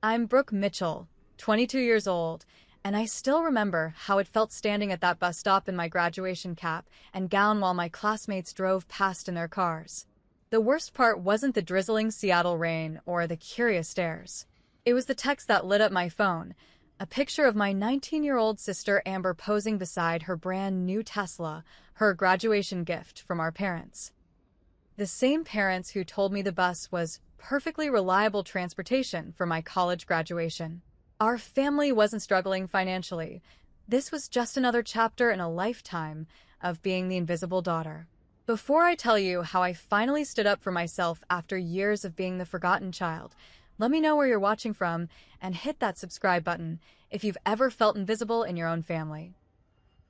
I'm Brooke Mitchell, 22 years old, and I still remember how it felt standing at that bus stop in my graduation cap and gown while my classmates drove past in their cars. The worst part wasn't the drizzling Seattle rain or the curious stares. It was the text that lit up my phone, a picture of my 19-year-old sister Amber posing beside her brand new Tesla, her graduation gift from our parents. The same parents who told me the bus was perfectly reliable transportation for my college graduation. Our family wasn't struggling financially. This was just another chapter in a lifetime of being the invisible daughter. Before I tell you how I finally stood up for myself after years of being the forgotten child, let me know where you're watching from and hit that subscribe button if you've ever felt invisible in your own family.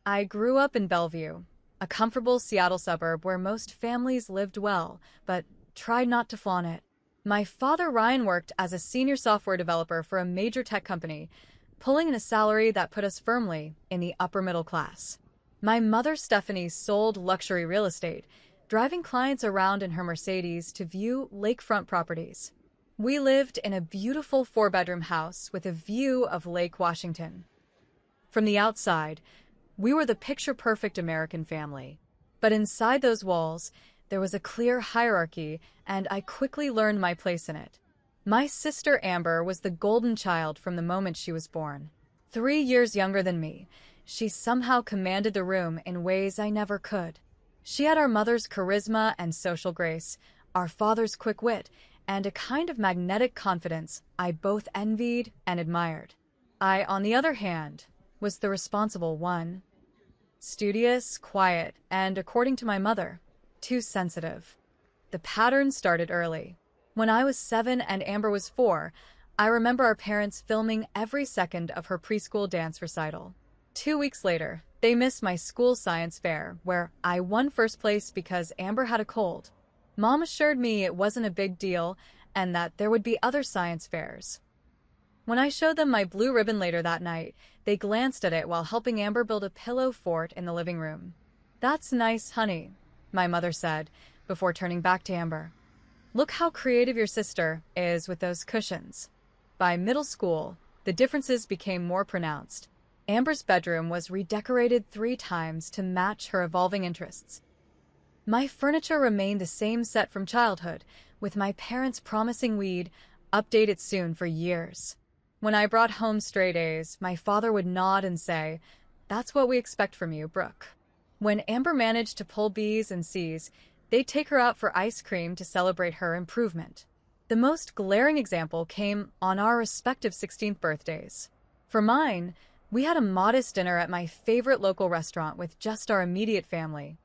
I grew up in Bellevue, a comfortable Seattle suburb where most families lived well, but tried not to flaunt it. My father Ryan worked as a senior software developer for a major tech company, pulling in a salary that put us firmly in the upper middle class. My mother Stephanie sold luxury real estate, driving clients around in her Mercedes to view lakefront properties. We lived in a beautiful four-bedroom house with a view of Lake Washington. From the outside, we were the picture-perfect American family. But inside those walls, there was a clear hierarchy, and I quickly learned my place in it. My sister Amber was the golden child from the moment she was born. 3 years younger than me, she somehow commanded the room in ways I never could. She had our mother's charisma and social grace, our father's quick wit, and a kind of magnetic confidence I both envied and admired. I, on the other hand, was the responsible one. Studious, quiet, and, according to my mother, too sensitive. The pattern started early. When I was 7 and Amber was 4, I remember our parents filming every second of her preschool dance recital. 2 weeks later, they missed my school science fair, where I won first place because Amber had a cold. Mom assured me it wasn't a big deal and that there would be other science fairs. When I showed them my blue ribbon later that night, they glanced at it while helping Amber build a pillow fort in the living room. "That's nice, honey," my mother said, before turning back to Amber. "Look how creative your sister is with those cushions." By middle school, the differences became more pronounced. Amber's bedroom was redecorated 3 times to match her evolving interests. My furniture remained the same set from childhood, with my parents promising we'd update it soon for years. When I brought home straight A's, my father would nod and say, "That's what we expect from you, Brooke." When Amber managed to pull B's and C's, they'd take her out for ice cream to celebrate her improvement. The most glaring example came on our respective 16th birthdays. For mine, we had a modest dinner at my favorite local restaurant with just our immediate family.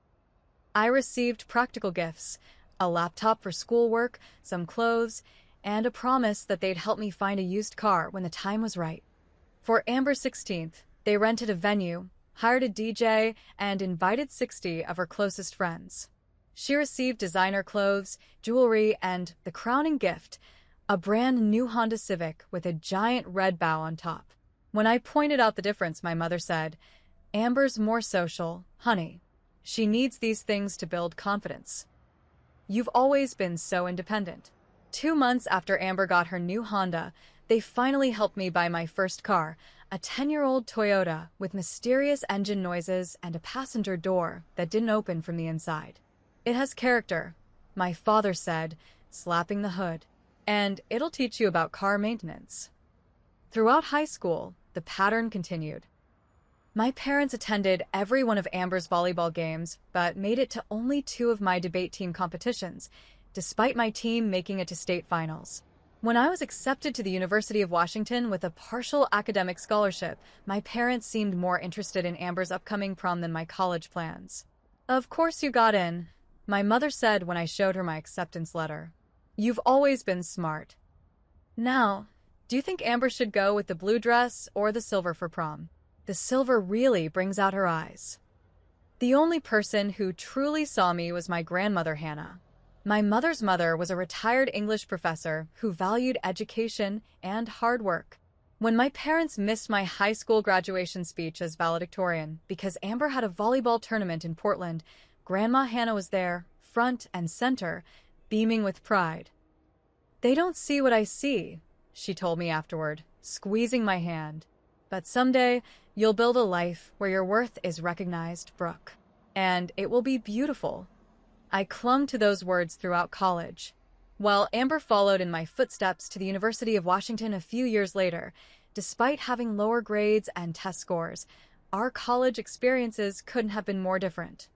I received practical gifts, a laptop for schoolwork, some clothes, and a promise that they'd help me find a used car when the time was right. For Amber's 16th, they rented a venue, hired a DJ, and invited 60 of her closest friends. She received designer clothes, jewelry, and the crowning gift, a brand new Honda Civic with a giant red bow on top. When I pointed out the difference, my mother said, "Amber's more social, honey. She needs these things to build confidence. You've always been so independent." 2 months after Amber got her new Honda, they finally helped me buy my first car, a 10-year-old Toyota with mysterious engine noises and a passenger door that didn't open from the inside. "It has character," my father said, slapping the hood, "and it'll teach you about car maintenance." Throughout high school, the pattern continued. My parents attended every one of Amber's volleyball games, but made it to only 2 of my debate team competitions, despite my team making it to state finals. When I was accepted to the University of Washington with a partial academic scholarship, my parents seemed more interested in Amber's upcoming prom than my college plans. "Of course you got in," my mother said when I showed her my acceptance letter. "You've always been smart. Now, do you think Amber should go with the blue dress or the silver for prom? The silver really brings out her eyes." The only person who truly saw me was my grandmother, Hannah. My mother's mother was a retired English professor who valued education and hard work. When my parents missed my high school graduation speech as valedictorian because Amber had a volleyball tournament in Portland, Grandma Hannah was there, front and center, beaming with pride. "They don't see what I see," she told me afterward, squeezing my hand. But someday, you'll build a life where your worth is recognized, Brooke. And it will be beautiful. I clung to those words throughout college. While Amber followed in my footsteps to the University of Washington a few years later, despite having lower grades and test scores, our college experiences couldn't have been more different.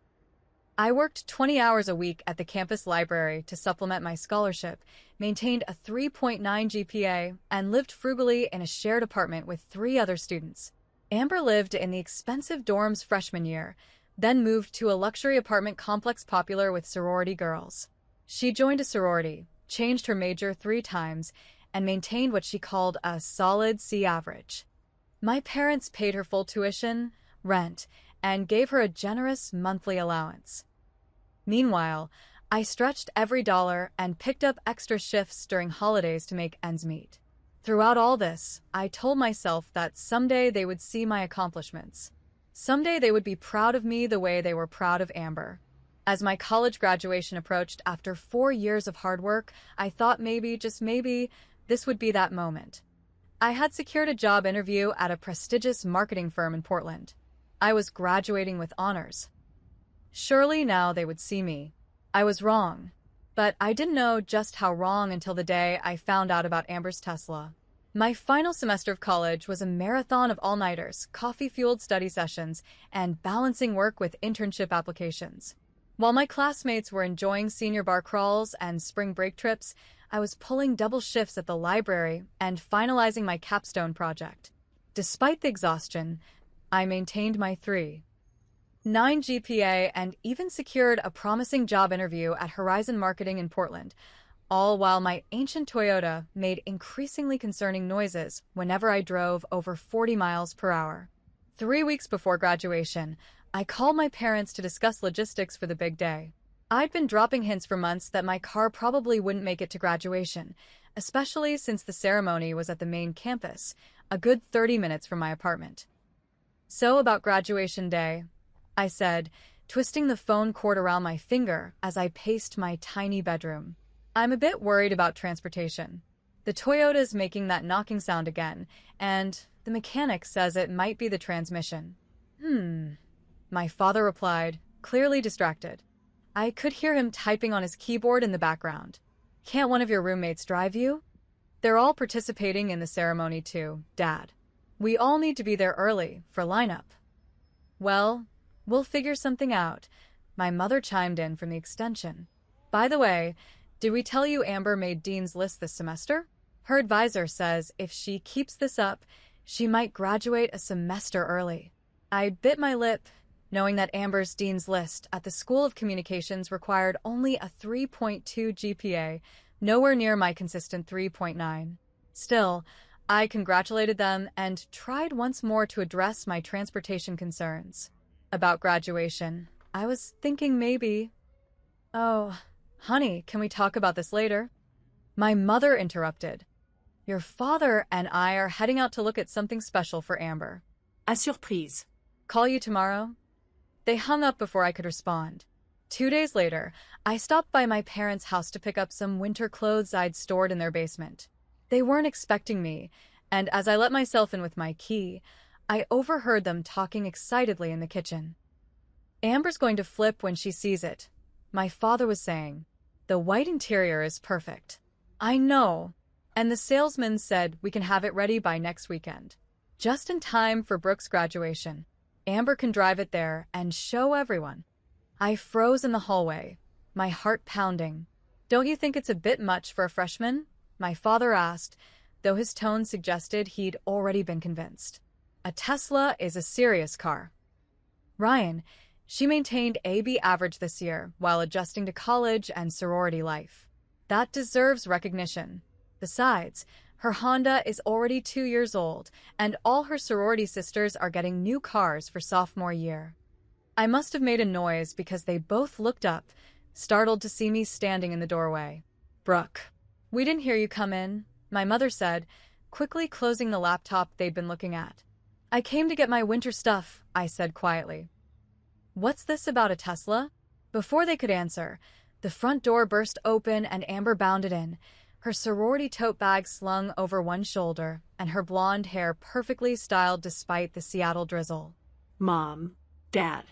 I worked 20 hours a week at the campus library to supplement my scholarship, maintained a 3.9 GPA, and lived frugally in a shared apartment with 3 other students. Amber lived in the expensive dorms freshman year, then moved to a luxury apartment complex popular with sorority girls. She joined a sorority, changed her major 3 times, and maintained what she called a solid C average. My parents paid her full tuition, rent, and gave her a generous monthly allowance. Meanwhile, I stretched every dollar and picked up extra shifts during holidays to make ends meet. Throughout all this, I told myself that someday they would see my accomplishments. Someday they would be proud of me the way they were proud of Amber. As my college graduation approached after 4 years of hard work, I thought maybe, just maybe, this would be that moment. I had secured a job interview at a prestigious marketing firm in Portland. I was graduating with honors. Surely now they would see me. I was wrong. But I didn't know just how wrong until the day I found out about Amber's Tesla. My final semester of college was a marathon of all-nighters, coffee-fueled study sessions, and balancing work with internship applications. While my classmates were enjoying senior bar crawls and spring break trips, I was pulling double shifts at the library and finalizing my capstone project. Despite the exhaustion, I maintained my 3.9 GPA and even secured a promising job interview at Horizon Marketing in Portland, all while my ancient Toyota made increasingly concerning noises whenever I drove over 40 miles per hour. 3 weeks before graduation, I called my parents to discuss logistics for the big day. I'd been dropping hints for months that my car probably wouldn't make it to graduation, especially since the ceremony was at the main campus, a good 30 minutes from my apartment. So about graduation day, I said, twisting the phone cord around my finger as I paced my tiny bedroom. I'm a bit worried about transportation. The Toyota's making that knocking sound again, and the mechanic says it might be the transmission. My father replied, clearly distracted. I could hear him typing on his keyboard in the background. Can't one of your roommates drive you? They're all participating in the ceremony too, Dad. We all need to be there early for lineup. Well, we'll figure something out, my mother chimed in from the extension. By the way, did we tell you Amber made Dean's List this semester? Her advisor says if she keeps this up, she might graduate a semester early. I bit my lip, knowing that Amber's Dean's List at the School of Communications required only a 3.2 GPA, nowhere near my consistent 3.9. Still, I congratulated them and tried once more to address my transportation concerns. About graduation, I was thinking maybe... Oh, honey, can we talk about this later? My mother interrupted. Your father and I are heading out to look at something special for Amber. À surprise. Call you tomorrow? They hung up before I could respond. 2 days later, I stopped by my parents' house to pick up some winter clothes I'd stored in their basement. They weren't expecting me, and as I let myself in with my key, I overheard them talking excitedly in the kitchen. Amber's going to flip when she sees it, my father was saying. The white interior is perfect. I know, and the salesman said we can have it ready by next weekend. Just in time for Brooke's graduation. Amber can drive it there and show everyone. I froze in the hallway, my heart pounding. Don't you think it's a bit much for a freshman? My father asked, though his tone suggested he'd already been convinced. A Tesla is a serious car. Ryan, she maintained AB average this year while adjusting to college and sorority life. That deserves recognition. Besides, her Honda is already 2 years old, and all her sorority sisters are getting new cars for sophomore year. I must have made a noise because they both looked up, startled to see me standing in the doorway. Brooke, we didn't hear you come in, my mother said, quickly closing the laptop they'd been looking at. I came to get my winter stuff, I said quietly. What's this about a Tesla? Before they could answer, the front door burst open and Amber bounded in, her sorority tote bag slung over one shoulder, and her blonde hair perfectly styled despite the Seattle drizzle. Mom, Dad.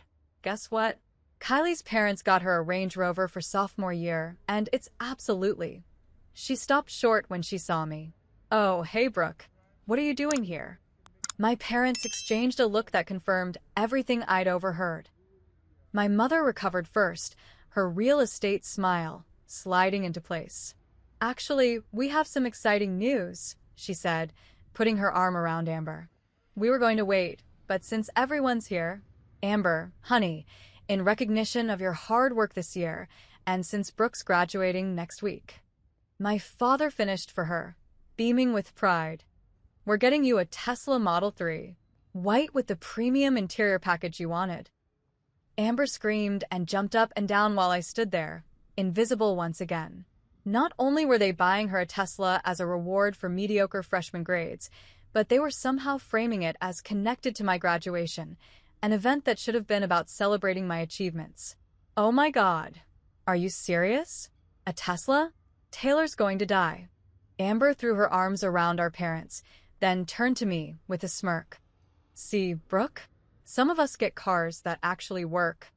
Guess what? Kylie's parents got her a Range Rover for sophomore year, and it's absolutely. She stopped short when she saw me. Oh, hey, Brooke. What are you doing here? My parents exchanged a look that confirmed everything I'd overheard. My mother recovered first, her real estate smile sliding into place. Actually, we have some exciting news, she said, putting her arm around Amber. We were going to wait, but since everyone's here, Amber, honey, in recognition of your hard work this year, and since Brooke's graduating next week. My father finished for her, beaming with pride. We're getting you a Tesla Model 3, white with the premium interior package you wanted. Amber screamed and jumped up and down while I stood there, invisible once again. Not only were they buying her a Tesla as a reward for mediocre freshman grades, but they were somehow framing it as connected to my graduation, an event that should have been about celebrating my achievements. Oh my God. Are you serious? A Tesla? Taylor's going to die. Amber threw her arms around our parents, then turned to me with a smirk. See, Brooke? Some of us get cars that actually work.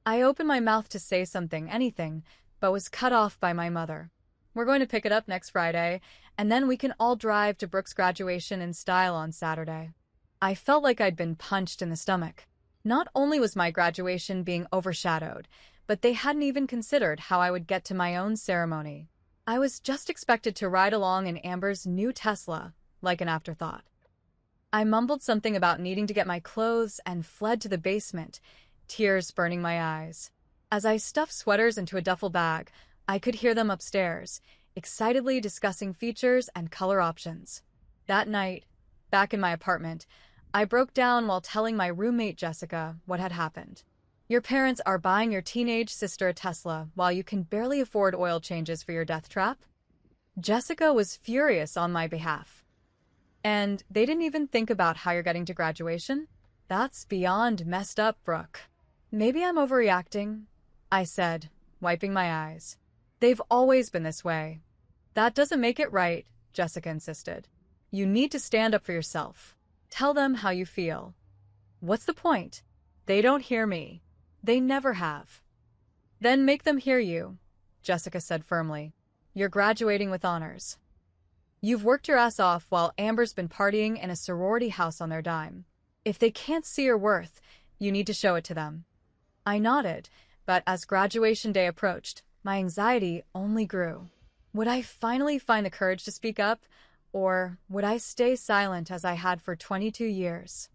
I opened my mouth to say something, anything, but was cut off by my mother. We're going to pick it up next Friday, and then we can all drive to Brooke's graduation in style on Saturday. I felt like I'd been punched in the stomach. Not only was my graduation being overshadowed, but they hadn't even considered how I would get to my own ceremony. I was just expected to ride along in Amber's new Tesla, like an afterthought. I mumbled something about needing to get my clothes and fled to the basement, tears burning my eyes. As I stuffed sweaters into a duffel bag, I could hear them upstairs, excitedly discussing features and color options. That night, back in my apartment, I broke down while telling my roommate Jessica what had happened. Your parents are buying your teenage sister a Tesla while you can barely afford oil changes for your death trap? Jessica was furious on my behalf. And they didn't even think about how you're getting to graduation? That's beyond messed up, Brooke. Maybe I'm overreacting, I said, wiping my eyes. They've always been this way. That doesn't make it right, Jessica insisted. You need to stand up for yourself. Tell them how you feel. What's the point? They don't hear me. They never have. Then make them hear you, Jessica said firmly. You're graduating with honors. You've worked your ass off while Amber's been partying in a sorority house on their dime. If they can't see your worth, you need to show it to them. I nodded, but as graduation day approached, my anxiety only grew. Would I finally find the courage to speak up, or would I stay silent as I had for 22 years?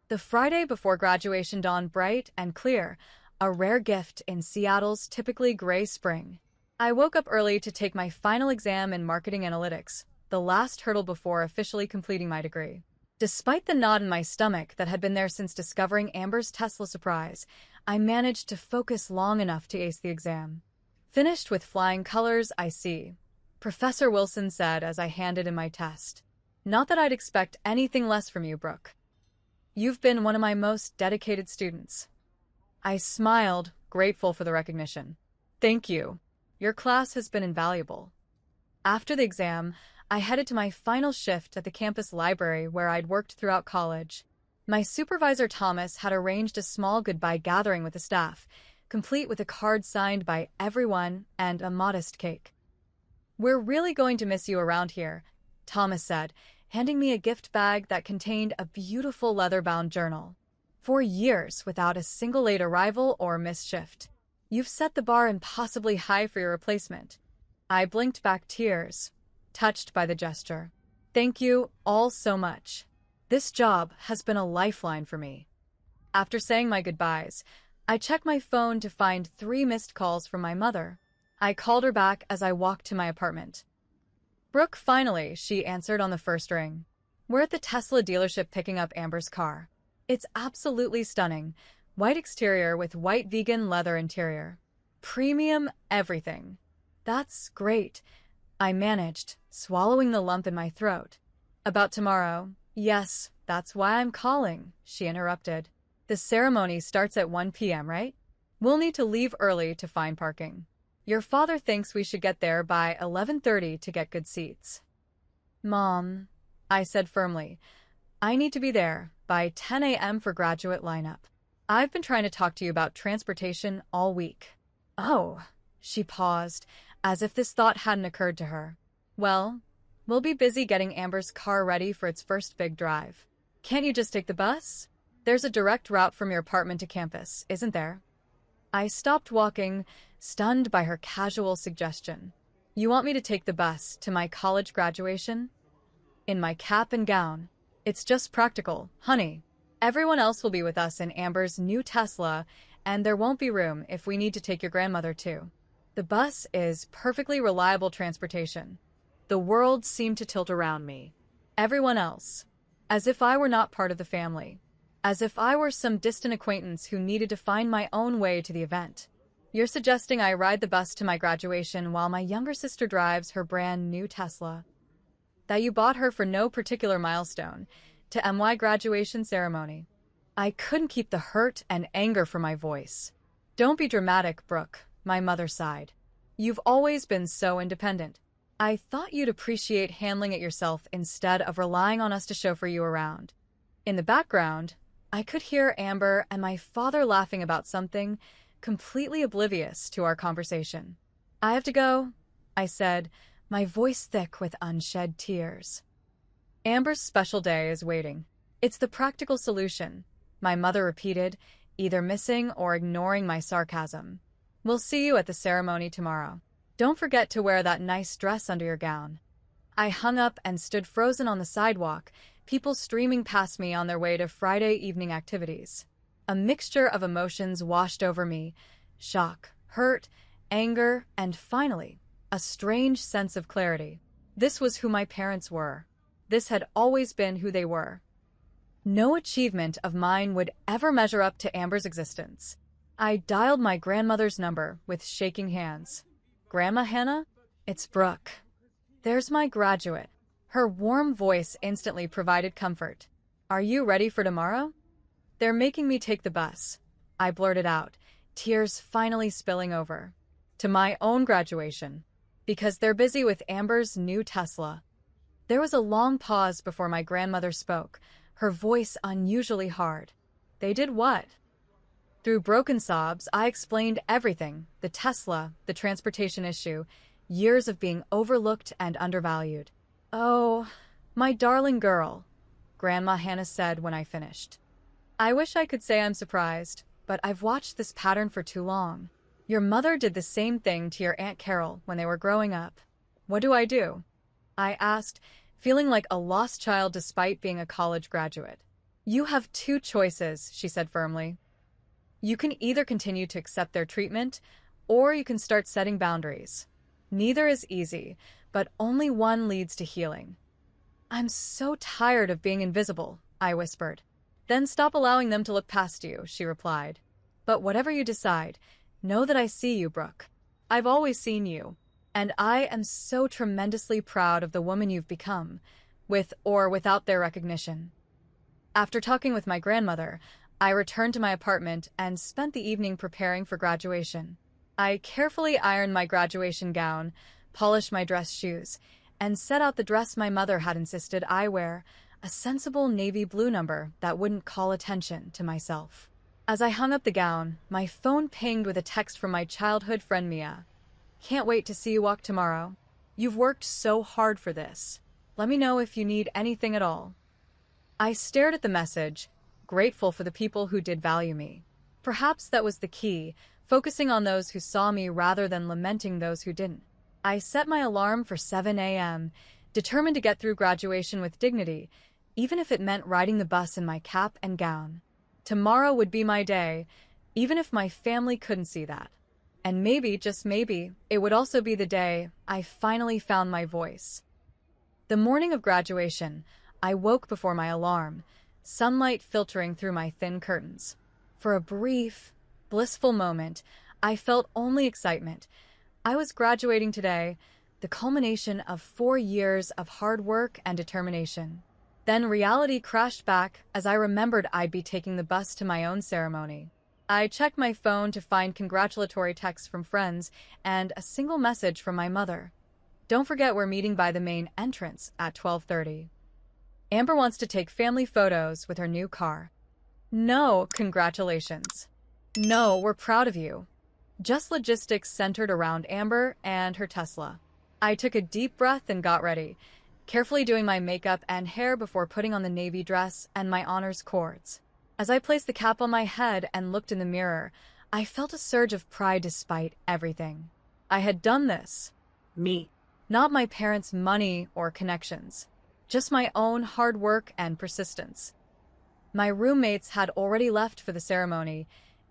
The Friday before graduation dawned bright and clear, a rare gift in Seattle's typically gray spring. I woke up early to take my final exam in marketing analytics, the last hurdle before officially completing my degree. Despite the knot in my stomach that had been there since discovering Amber's Tesla surprise, I managed to focus long enough to ace the exam. Finished with flying colors, I see, Professor Wilson said as I handed in my test. Not that I'd expect anything less from you, Brooke. You've been one of my most dedicated students. I smiled, grateful for the recognition. Thank you. Your class has been invaluable. After the exam, I headed to my final shift at the campus library where I'd worked throughout college. My supervisor Thomas had arranged a small goodbye gathering with the staff, complete with a card signed by everyone and a modest cake. We're really going to miss you around here, Thomas said, handing me a gift bag that contained a beautiful leather-bound journal. 4 years without a single late arrival or missed shift. You've set the bar impossibly high for your replacement. I blinked back tears, touched by the gesture. Thank you all so much. This job has been a lifeline for me. After saying my goodbyes, I checked my phone to find 3 missed calls from my mother. I called her back as I walked to my apartment. Brooke, finally, she answered on the first ring. We're at the Tesla dealership picking up Amber's car. It's absolutely stunning. White exterior with white vegan leather interior. Premium everything. That's great. I managed, swallowing the lump in my throat. About tomorrow. Yes, that's why I'm calling, she interrupted. The ceremony starts at 1 p.m., right? We'll need to leave early to find parking. Your father thinks we should get there by 11:30 to get good seats. Mom, I said firmly, I need to be there by 10 a.m. for graduate lineup. I've been trying to talk to you about transportation all week. Oh, she paused, as if this thought hadn't occurred to her. Well, we'll be busy getting Amber's car ready for its first big drive. Can't you just take the bus? There's a direct route from your apartment to campus, isn't there? I stopped walking, stunned by her casual suggestion. You want me to take the bus to my college graduation? In my cap and gown. It's just practical, honey. Everyone else will be with us in Amber's new Tesla, and there won't be room if we need to take your grandmother too. The bus is perfectly reliable transportation. The world seemed to tilt around me. Everyone else. As if I were not part of the family. As if I were some distant acquaintance who needed to find my own way to the event. You're suggesting I ride the bus to my graduation while my younger sister drives her brand new Tesla. That you bought her for no particular milestone, to MY graduation ceremony. I couldn't keep the hurt and anger from my voice. Don't be dramatic, Brooke, my mother sighed. You've always been so independent. I thought you'd appreciate handling it yourself instead of relying on us to chauffeur you around. In the background, I could hear Amber and my father laughing about something completely oblivious to our conversation. I have to go, I said, my voice thick with unshed tears. Amber's special day is waiting. It's the practical solution, my mother repeated, either missing or ignoring my sarcasm. We'll see you at the ceremony tomorrow. Don't forget to wear that nice dress under your gown. I hung up and stood frozen on the sidewalk, people streaming past me on their way to Friday evening activities. A mixture of emotions washed over me: shock, hurt, anger, and finally, a strange sense of clarity. This was who my parents were. This had always been who they were. No achievement of mine would ever measure up to Amber's existence. I dialed my grandmother's number with shaking hands. Grandma Hannah? It's Brooke. There's my graduate. Her warm voice instantly provided comfort. Are you ready for tomorrow? They're making me take the bus, I blurted out, tears finally spilling over. To my own graduation. Because they're busy with Amber's new Tesla. There was a long pause before my grandmother spoke, her voice unusually hard. They did what? Through broken sobs, I explained everything: the Tesla, the transportation issue, years of being overlooked and undervalued. Oh, my darling girl, Grandma Hannah said when I finished. I wish I could say I'm surprised, but I've watched this pattern for too long. Your mother did the same thing to your Aunt Carol when they were growing up. What do I do? I asked, feeling like a lost child despite being a college graduate. You have two choices, she said firmly. You can either continue to accept their treatment, or you can start setting boundaries. Neither is easy, but only one leads to healing. I'm so tired of being invisible, I whispered. Then stop allowing them to look past you, she replied. But whatever you decide, know that I see you, Brooke. I've always seen you, and I am so tremendously proud of the woman you've become, with or without their recognition. After talking with my grandmother, I returned to my apartment and spent the evening preparing for graduation. I carefully ironed my graduation gown, polished my dress shoes, and set out the dress my mother had insisted I wear, a sensible navy blue number that wouldn't call attention to myself. As I hung up the gown, my phone pinged with a text from my childhood friend Mia. Can't wait to see you walk tomorrow. You've worked so hard for this. Let me know if you need anything at all. I stared at the message, grateful for the people who did value me. Perhaps that was the key, focusing on those who saw me rather than lamenting those who didn't. I set my alarm for 7 a.m., determined to get through graduation with dignity, even if it meant riding the bus in my cap and gown. Tomorrow would be my day, even if my family couldn't see that. And maybe, just maybe, it would also be the day I finally found my voice. The morning of graduation, I woke before my alarm, sunlight filtering through my thin curtains. For a brief, blissful moment, I felt only excitement. I was graduating today, the culmination of 4 years of hard work and determination. Then reality crashed back as I remembered I'd be taking the bus to my own ceremony. I checked my phone to find congratulatory texts from friends and a single message from my mother. Don't forget we're meeting by the main entrance at 12:30. Amber wants to take family photos with her new car. No, congratulations. No, we're proud of you. Just logistics centered around Amber and her Tesla. I took a deep breath and got ready, carefully doing my makeup and hair before putting on the navy dress and my honors cords. As I placed the cap on my head and looked in the mirror, I felt a surge of pride despite everything. I had done this. Me. Not my parents' money or connections, just my own hard work and persistence. My roommates had already left for the ceremony,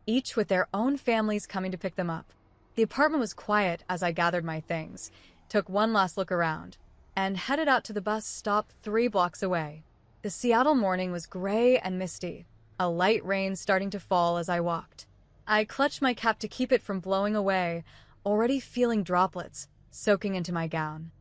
each with their own families coming to pick them up. The apartment was quiet as I gathered my things, took one last look around, and headed out to the bus stop 3 blocks away. The Seattle morning was gray and misty, a light rain starting to fall as I walked. I clutched my cap to keep it from blowing away, already feeling droplets soaking into my gown.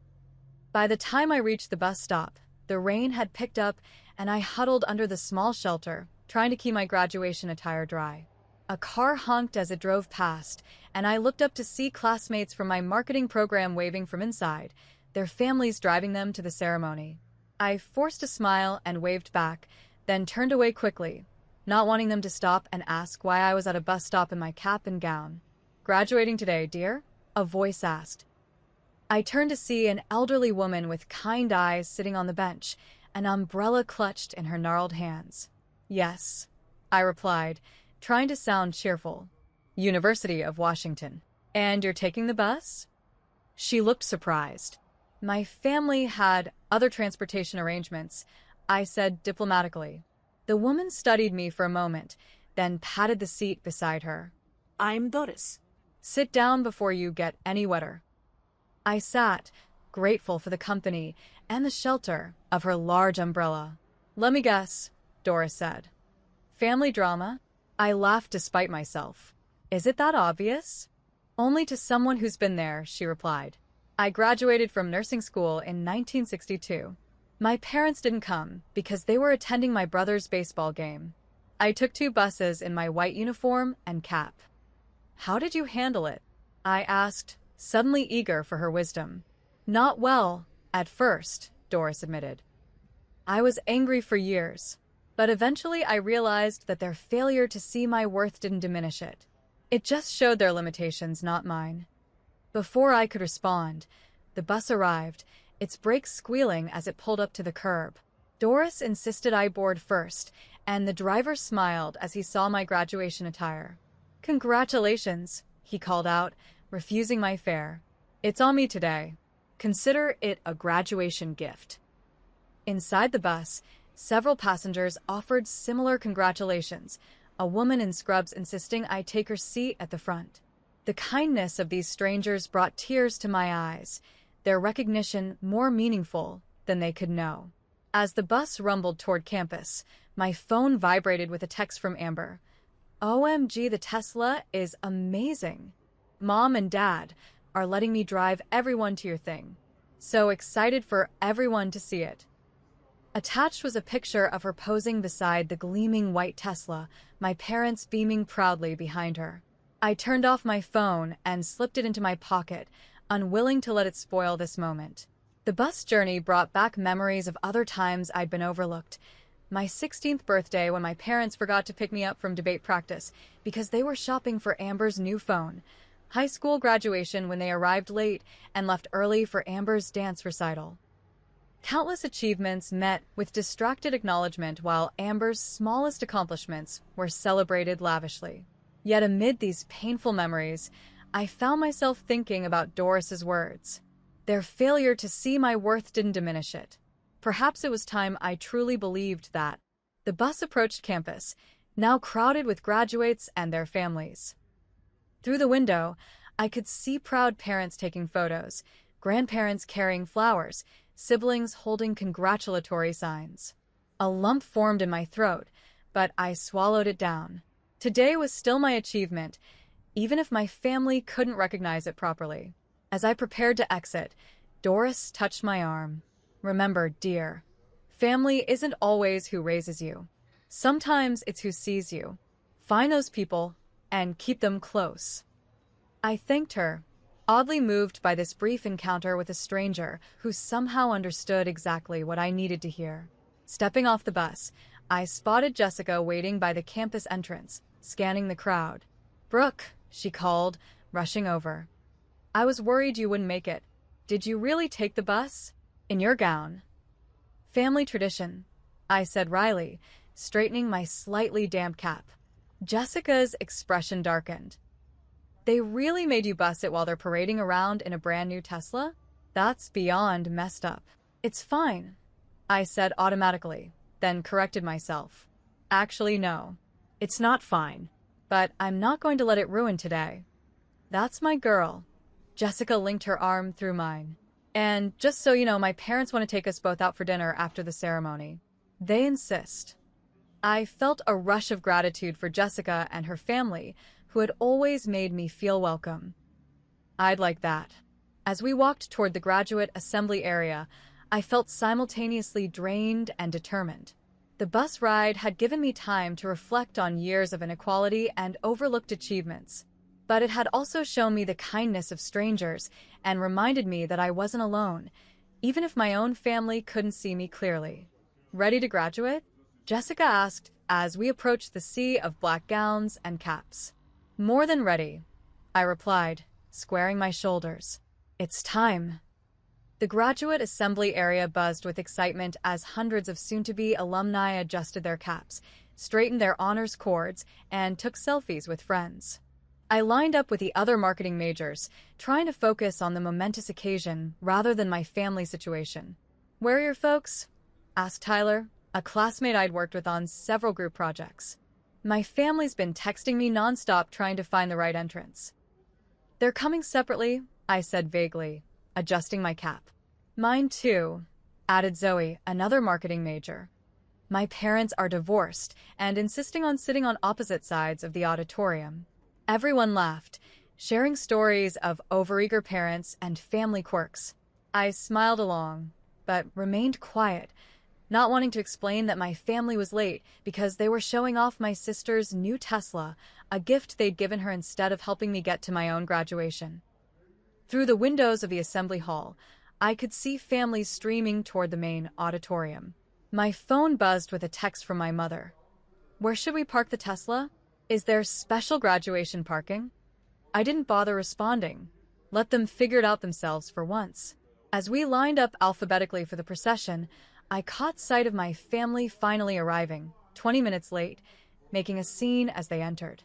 By the time I reached the bus stop, the rain had picked up and I huddled under the small shelter, trying to keep my graduation attire dry. A car honked as it drove past, and I looked up to see classmates from my marketing program waving from inside, their families driving them to the ceremony. I forced a smile and waved back, then turned away quickly, not wanting them to stop and ask why I was at a bus stop in my cap and gown. "Graduating today, dear?" a voice asked. I turned to see an elderly woman with kind eyes sitting on the bench, an umbrella clutched in her gnarled hands. "Yes," I replied, trying to sound cheerful. "University of Washington. And you're taking the bus?" She looked surprised. "My family had other transportation arrangements," I said diplomatically. The woman studied me for a moment, then patted the seat beside her. I'm Doris. "Sit down before you get any wetter." I sat, grateful for the company and the shelter of her large umbrella. "Let me guess," Doris said. "Family drama?" I laughed despite myself. "Is it that obvious?" "Only to someone who's been there," she replied. "I graduated from nursing school in 1962. My parents didn't come because they were attending my brother's baseball game. I took 2 buses in my white uniform and cap." "How did you handle it?" I asked, suddenly eager for her wisdom. "Not well, at first," Doris admitted. "I was angry for years, but eventually I realized that their failure to see my worth didn't diminish it. It just showed their limitations, not mine." Before I could respond, the bus arrived, its brakes squealing as it pulled up to the curb. Doris insisted I board first, and the driver smiled as he saw my graduation attire. "Congratulations," he called out, refusing my fare. "It's on me today. Consider it a graduation gift." Inside the bus, several passengers offered similar congratulations, a woman in scrubs insisting I take her seat at the front. The kindness of these strangers brought tears to my eyes, their recognition more meaningful than they could know. As the bus rumbled toward campus, my phone vibrated with a text from Amber. "OMG, the Tesla is amazing. Mom and Dad are letting me drive everyone to your thing. So excited for everyone to see it." Attached was a picture of her posing beside the gleaming white Tesla, my parents beaming proudly behind her. I turned off my phone and slipped it into my pocket, unwilling to let it spoil this moment. The bus journey brought back memories of other times I'd been overlooked. My 16th birthday when my parents forgot to pick me up from debate practice because they were shopping for Amber's new phone. High school graduation when they arrived late and left early for Amber's dance recital. Countless achievements met with distracted acknowledgement while Amber's smallest accomplishments were celebrated lavishly. Yet amid these painful memories, I found myself thinking about Doris's words. Their failure to see my worth didn't diminish it. Perhaps it was time I truly believed that. The bus approached campus, now crowded with graduates and their families. Through the window, I could see proud parents taking photos, grandparents carrying flowers, siblings holding congratulatory signs. A lump formed in my throat, but I swallowed it down. Today was still my achievement, even if my family couldn't recognize it properly. As I prepared to exit, Doris touched my arm. "Remember, dear, family isn't always who raises you. Sometimes it's who sees you. Find those people and keep them close. I thanked her, oddly moved by this brief encounter with a stranger who somehow understood exactly what I needed to hear. Stepping off the bus, I spotted Jessica waiting by the campus entrance, scanning the crowd. "Brooke," she called, rushing over. "I was worried you wouldn't make it. Did you really take the bus? In your gown?" "Family tradition," I said wryly, straightening my slightly damp cap. Jessica's expression darkened. "They really made you bus it while they're parading around in a brand new Tesla? That's beyond messed up." "It's fine," I said automatically, then corrected myself. "Actually, no. It's not fine. But I'm not going to let it ruin today. That's my girl." Jessica linked her arm through mine. "And just so you know, my parents want to take us both out for dinner after the ceremony. They insist." I felt a rush of gratitude for Jessica and her family, who had always made me feel welcome. "I'd like that." As we walked toward the graduate assembly area, I felt simultaneously drained and determined. The bus ride had given me time to reflect on years of inequality and overlooked achievements, but it had also shown me the kindness of strangers and reminded me that I wasn't alone, even if my own family couldn't see me clearly. "Ready to graduate?" Jessica asked as we approached the sea of black gowns and caps. "More than ready," I replied, squaring my shoulders. "It's time." The graduate assembly area buzzed with excitement as hundreds of soon-to-be alumni adjusted their caps, straightened their honors cords, and took selfies with friends. I lined up with the other marketing majors, trying to focus on the momentous occasion rather than my family situation. "Where are your folks?" asked Tyler, a classmate I'd worked with on several group projects. "My family's been texting me nonstop trying to find the right entrance." "They're coming separately," I said vaguely, adjusting my cap. "Mine too," added Zoe, another marketing major. "My parents are divorced and insisting on sitting on opposite sides of the auditorium." Everyone laughed, sharing stories of overeager parents and family quirks. I smiled along, but remained quiet, not wanting to explain that my family was late because they were showing off my sister's new Tesla, a gift they'd given her instead of helping me get to my own graduation. Through the windows of the assembly hall, I could see families streaming toward the main auditorium. My phone buzzed with a text from my mother. "Where should we park the Tesla? Is there special graduation parking?" I didn't bother responding. Let them figure it out themselves for once. As we lined up alphabetically for the procession, I caught sight of my family finally arriving, 20 minutes late, making a scene as they entered.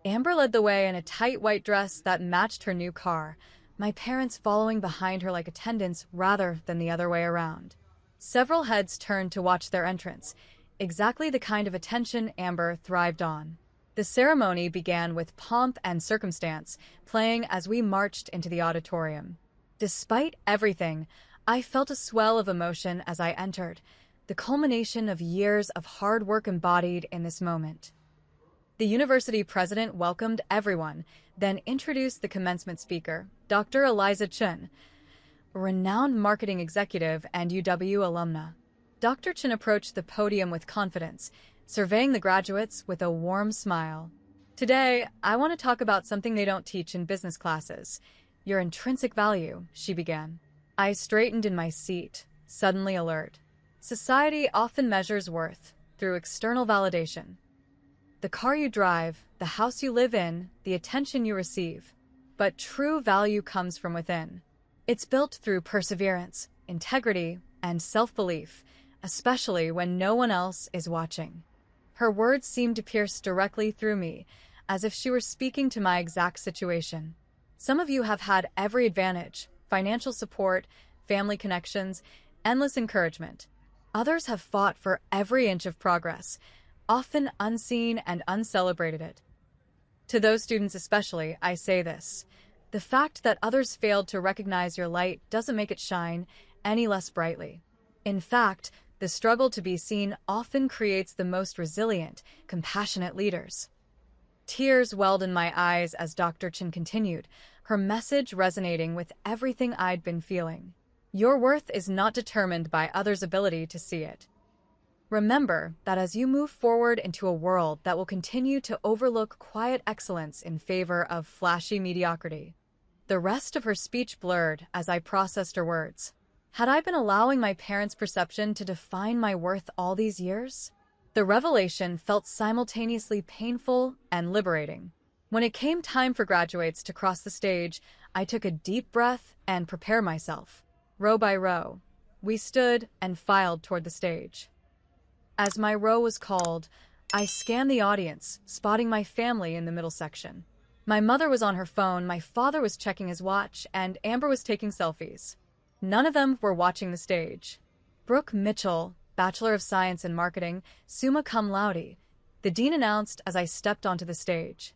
Amber led the way in a tight white dress that matched her new car, my parents following behind her like attendants rather than the other way around. Several heads turned to watch their entrance, exactly the kind of attention Amber thrived on. The ceremony began with pomp and circumstance, playing as we marched into the auditorium. Despite everything, I felt a swell of emotion as I entered, the culmination of years of hard work embodied in this moment. The university president welcomed everyone, then introduced the commencement speaker, Dr. Eliza Chun, a renowned marketing executive and UW alumna. Dr. Chun approached the podium with confidence, surveying the graduates with a warm smile. "Today, I want to talk about something they don't teach in business classes, your intrinsic value," she began. I straightened in my seat, suddenly alert. Society often measures worth through external validation. The car you drive, the house you live in, the attention you receive. But true value comes from within. It's built through perseverance, integrity, and self-belief, especially when no one else is watching. Her words seemed to pierce directly through me, as if she were speaking to my exact situation. Some of you have had every advantage: financial support, family connections, endless encouragement. Others have fought for every inch of progress, often unseen and uncelebrated it. To those students especially, I say this: the fact that others failed to recognize your light doesn't make it shine any less brightly. In fact, the struggle to be seen often creates the most resilient, compassionate leaders. Tears welled in my eyes as Dr. Chin continued, her message resonating with everything I'd been feeling. Your worth is not determined by others' ability to see it. Remember that as you move forward into a world that will continue to overlook quiet excellence in favor of flashy mediocrity. The rest of her speech blurred as I processed her words. Had I been allowing my parents' perception to define my worth all these years? The revelation felt simultaneously painful and liberating. When it came time for graduates to cross the stage, I took a deep breath and prepared myself. Row by row, we stood and filed toward the stage. As my row was called, I scanned the audience, spotting my family in the middle section. My mother was on her phone, my father was checking his watch, and Amber was taking selfies. None of them were watching the stage. Brooke Mitchell, Bachelor of Science in Marketing, summa cum laude, the dean announced as I stepped onto the stage.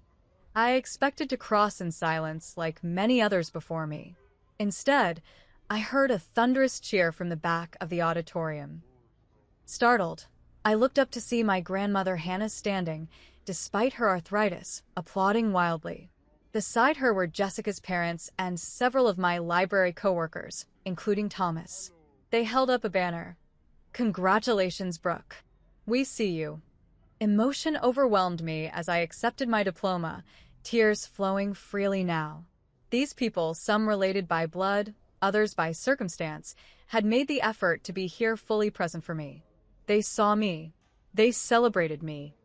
I expected to cross in silence like many others before me. Instead, I heard a thunderous cheer from the back of the auditorium. Startled, I looked up to see my grandmother Hannah standing, despite her arthritis, applauding wildly. Beside her were Jessica's parents and several of my library coworkers, including Thomas. They held up a banner. "Congratulations, Brooke. We see you." Emotion overwhelmed me as I accepted my diploma, tears flowing freely now. These people, some related by blood, others by circumstance, had made the effort to be here fully present for me. They saw me. They celebrated me.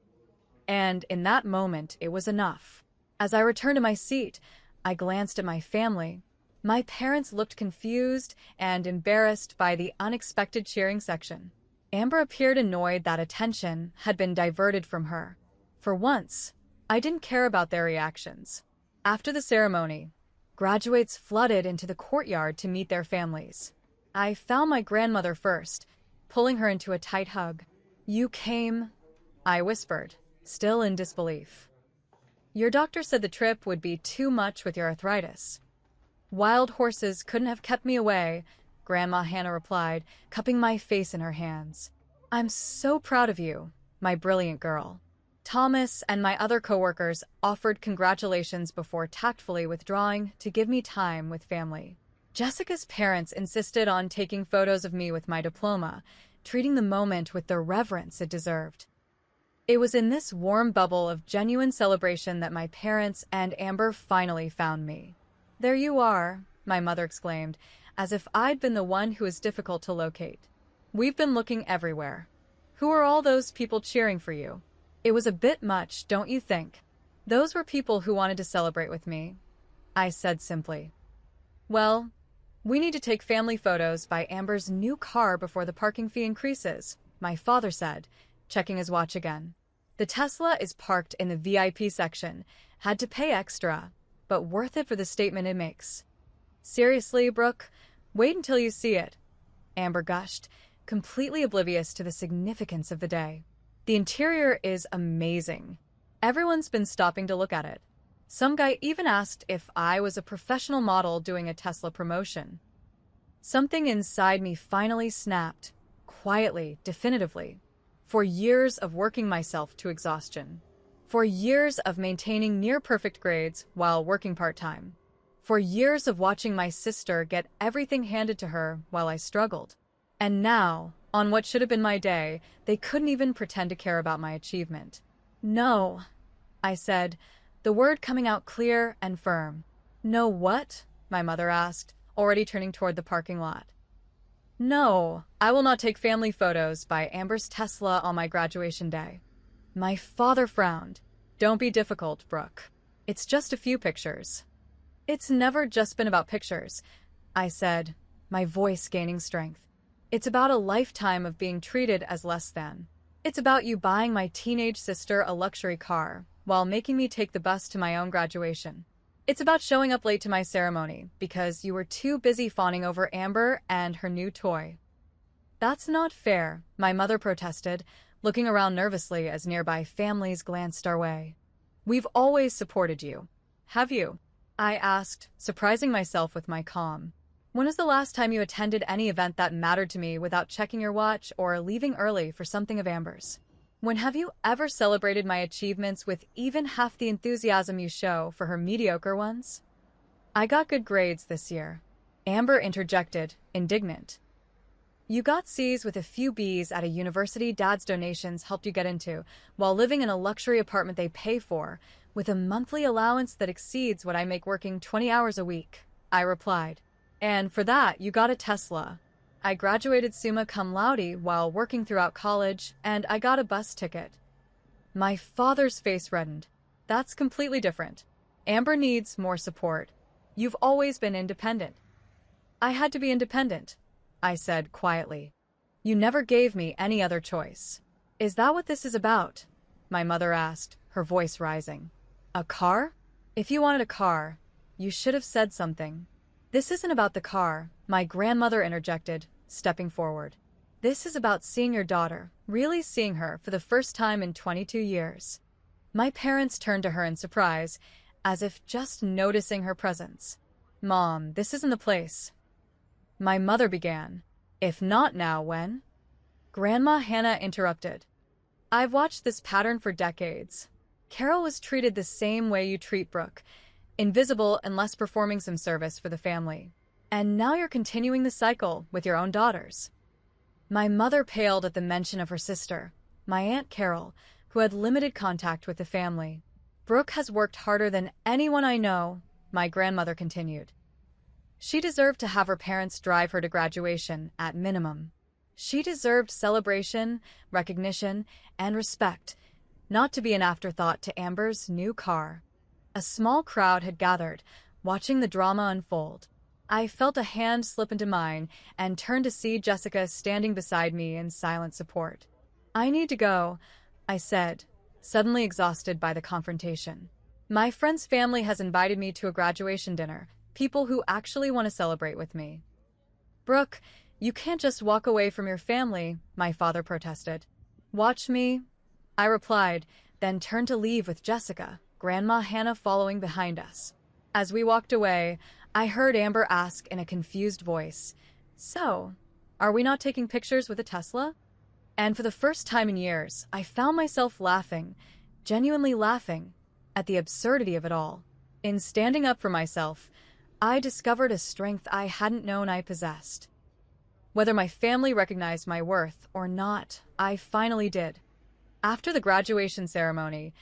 And in that moment, it was enough. As I returned to my seat, I glanced at my family. My parents looked confused and embarrassed by the unexpected cheering section. Amber appeared annoyed that attention had been diverted from her. For once, I didn't care about their reactions. After the ceremony, graduates flooded into the courtyard to meet their families. I found my grandmother first, pulling her into a tight hug. "You came," I whispered, still in disbelief. "Your doctor said the trip would be too much with your arthritis." "Wild horses couldn't have kept me away," Grandma Hannah replied, cupping my face in her hands. "I'm so proud of you, my brilliant girl." Thomas and my other coworkers offered congratulations before tactfully withdrawing to give me time with family. Jessica's parents insisted on taking photos of me with my diploma, treating the moment with the reverence it deserved. It was in this warm bubble of genuine celebration that my parents and Amber finally found me. "There you are," my mother exclaimed, as if I'd been the one who was difficult to locate. "We've been looking everywhere. Who are all those people cheering for you?" It was a bit much, don't you think? "Those were people who wanted to celebrate with me," I said simply. "Well, we need to take family photos by Amber's new car before the parking fee increases," my father said, checking his watch again. "The Tesla is parked in the VIP section. Had to pay extra, but worth it for the statement it makes." "Seriously, Brooke, wait until you see it," Amber gushed, completely oblivious to the significance of the day. "The interior is amazing. Everyone's been stopping to look at it. Some guy even asked if I was a professional model doing a Tesla promotion." Something inside me finally snapped, quietly, definitively. For years of working myself to exhaustion. For years of maintaining near-perfect grades while working part-time. For years of watching my sister get everything handed to her while I struggled. And now, on what should have been my day, they couldn't even pretend to care about my achievement. "No," I said, the word coming out clear and firm. "No what?" my mother asked, already turning toward the parking lot. "No, I will not take family photos by Amber's Tesla on my graduation day." My father frowned. "Don't be difficult, Brooke. It's just a few pictures." "It's never just been about pictures," I said, my voice gaining strength. "It's about a lifetime of being treated as less than. It's about you buying my teenage sister a luxury car while making me take the bus to my own graduation. It's about showing up late to my ceremony because you were too busy fawning over Amber and her new toy." "That's not fair," my mother protested, looking around nervously as nearby families glanced our way. "We've always supported you. Have you?" I asked, surprising myself with my calm. "When was the last time you attended any event that mattered to me without checking your watch or leaving early for something of Amber's? When have you ever celebrated my achievements with even half the enthusiasm you show for her mediocre ones?" "I got good grades this year," Amber interjected, indignant. You got C's with a few B's at a university Dad's donations helped you get into, while living in a luxury apartment they pay for, with a monthly allowance that exceeds what I make working 20 hours a week, I replied. And for that, you got a Tesla. I graduated summa cum laude while working throughout college, and I got a bus ticket. My father's face reddened. That's completely different. Amber needs more support. You've always been independent. I had to be independent, I said quietly. You never gave me any other choice. Is that what this is about? My mother asked, her voice rising. A car? If you wanted a car, you should have said something. This isn't about the car, my grandmother interjected, stepping forward. This is about seeing your daughter, really seeing her for the first time in 22 years. My parents turned to her in surprise, as if just noticing her presence. Mom, this isn't the place. My mother began. If not now, when? Grandma Hannah interrupted. I've watched this pattern for decades. Carol was treated the same way you treat Brooke, invisible unless performing some service for the family. And now you're continuing the cycle with your own daughters. My mother paled at the mention of her sister, my Aunt Carol, who had limited contact with the family. Brooke has worked harder than anyone I know, my grandmother continued. She deserved to have her parents drive her to graduation, at minimum. She deserved celebration, recognition, and respect, not to be an afterthought to Amber's new car. A small crowd had gathered, watching the drama unfold. I felt a hand slip into mine and turned to see Jessica standing beside me in silent support. I need to go, I said, suddenly exhausted by the confrontation. My friend's family has invited me to a graduation dinner, people who actually want to celebrate with me. Brooke, you can't just walk away from your family, my father protested. Watch me, I replied, then turned to leave with Jessica, Grandma Hannah following behind us. As we walked away, I heard Amber ask in a confused voice, So, are we not taking pictures with a Tesla? And for the first time in years, I found myself laughing, genuinely laughing, at the absurdity of it all. In standing up for myself, I discovered a strength I hadn't known I possessed. Whether my family recognized my worth or not, I finally did. After the graduation ceremony,